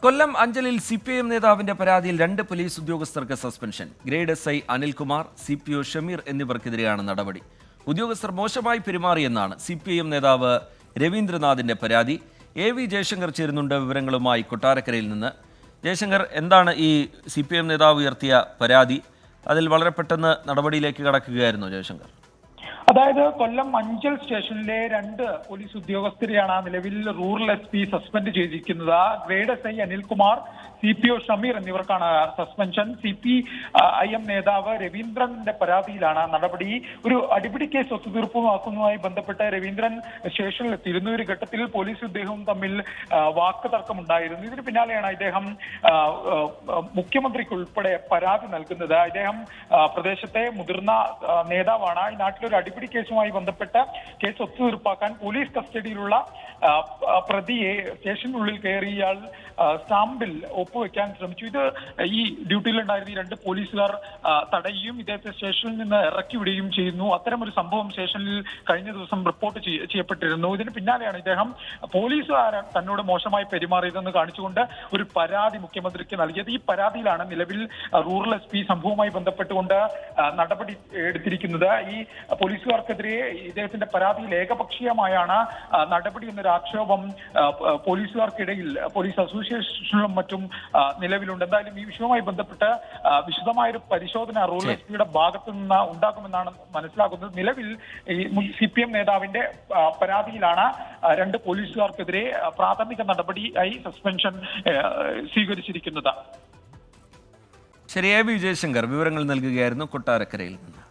കൊല്ലം അഞ്ചലിൽ CPIM നേതാവിന്റെ പരാതിയിൽ 2 police ഉദ്യോഗസ്ഥർക്ക് suspension. Grade SI Anilkumar, CPO Shameer എന്നിവർക്കെതിരെയാണ് നടപടി. ഉദ്യോഗസ്ഥർ മോശമായി പെരുമാറിയെന്നാണ് CPIM നേതാവ് രവീന്ദ്രനാഥിന്റെ പരാതി. AV ജയശങ്കർ ചേരുന്നുണ്ട് വിവരങ്ങളുമായി കൊട്ടാരക്കരയിൽ നിന്ന്. ജയശങ്കർ, എന്താണ് ഈ CPIM നേതാവ് ഉയർത്തിയ പരാതി? അതിൽ വളരെ പെട്ടെന്ന് നടപടിയിലേക്ക് കടക്കുകയായിരുന്നു ജയശങ്കർ. അതായത് കൊല്ലം അഞ്ചൽ സ്റ്റേഷനിലെ 2 പോലീസ് ഉദ്യോഗസ്ഥരെയാണ് നിലവിൽ റൂറൽ SP സസ്പെൻഡ് ചെയ്തിരിക്കുന്നത്. Grade SI Anilkumar, CPO Shameer എന്നിവർക്കാണ് സസ്പെൻഷൻ. CPIM നേതാവ് രവീന്ദ്രന്റെ പരാതിയിലാണ് നടപടി. ഒരു അടിപിടി കേസ് ഒത്തുതീർപ്പുമാക്കുന്നതുമായി ബന്ധപ്പെട്ട് രവീന്ദ്രൻ സ്റ്റേഷനിലെത്തിയിരുന്നു. ഒരു ഘട്ടത്തിൽ പോലീസ് ഇദ്ദേഹവും തമ്മിൽ വാക്ക് തർക്കമുണ്ടായിരുന്നു. ഇതിന് പിന്നാലെയാണ് ഇദ്ദേഹം മുഖ്യമന്ത്രിക്ക് ഉൾപ്പെടെ പരാതി നൽകുന്നത്. ഇദ്ദേഹം പ്രദേശത്തെ മുതിർന്ന നേതാവാണ്. ഈ നാട്ടിലൊരു അടിപിടി കേസുമായി ബന്ധപ്പെട്ട് കേസ് ഒത്തുതീർപ്പാക്കാൻ പോലീസ് കസ്റ്റഡിയിലുള്ള പ്രതിയെ സ്റ്റേഷനുള്ളിൽ കയറി ഇയാൾ സ്റ്റാമ്പിൽ ഒപ്പുവെക്കാൻ ശ്രമിച്ചു. ഇത് ഈ ഡ്യൂട്ടിയിലുണ്ടായിരുന്ന ഈ 2 പോലീസുകാർ തടയുകയും ഇദ്ദേഹത്തെ സ്റ്റേഷനിൽ നിന്ന് ഇറക്കി വിടുകയും ചെയ്യുന്നു. അത്തരമൊരു സംഭവം സ്റ്റേഷനിൽ കഴിഞ്ഞ ദിവസം റിപ്പോർട്ട് ചെയ്യപ്പെട്ടിരുന്നു. ഇതിന് പിന്നാലെയാണ് ഇദ്ദേഹം പോലീസുകാരൻ തന്നോട് മോശമായി പെരുമാറിയതെന്ന് കാണിച്ചുകൊണ്ട് ഒരു പരാതി മുഖ്യമന്ത്രിക്ക് നൽകിയത്. ഈ പരാതിയിലാണ് നിലവിൽ റൂറൽ SP സംഭവവുമായി ബന്ധപ്പെട്ടുകൊണ്ട് നടപടി എടുത്തിരിക്കുന്നത്. ഈ പോലീസുകാർക്കെതിരെ ഇദ്ദേഹത്തിന്റെ പരാതിയിൽ ഏകപക്ഷീയമായാണ് നടപടി എന്നൊരു ആക്ഷേപം പോലീസുകാർക്കിടയിൽ പോലീസ് അസോസിയേഷനിലും മറ്റും നിലവിലുണ്ട്. എന്തായാലും ഈ വിഷയവുമായി ബന്ധപ്പെട്ട് വിശദമായൊരു പരിശോധന റൂറൽ SP ഭാഗത്തു നിന്ന് ഉണ്ടാകുമെന്നാണ് മനസ്സിലാക്കുന്നത്. നിലവിൽ ഈ CPIM നേതാവിന്റെ പരാതിയിലാണ് 2 പോലീസുകാർക്കെതിരെ പ്രാഥമിക നടപടിയായി സസ്പെൻഷൻ സ്വീകരിച്ചിരിക്കുന്നത്. ശരി, AV ജയശങ്കർ വിവരങ്ങൾ നൽകുകയായിരുന്നു കൊട്ടാരക്കരയിൽ നിന്ന്.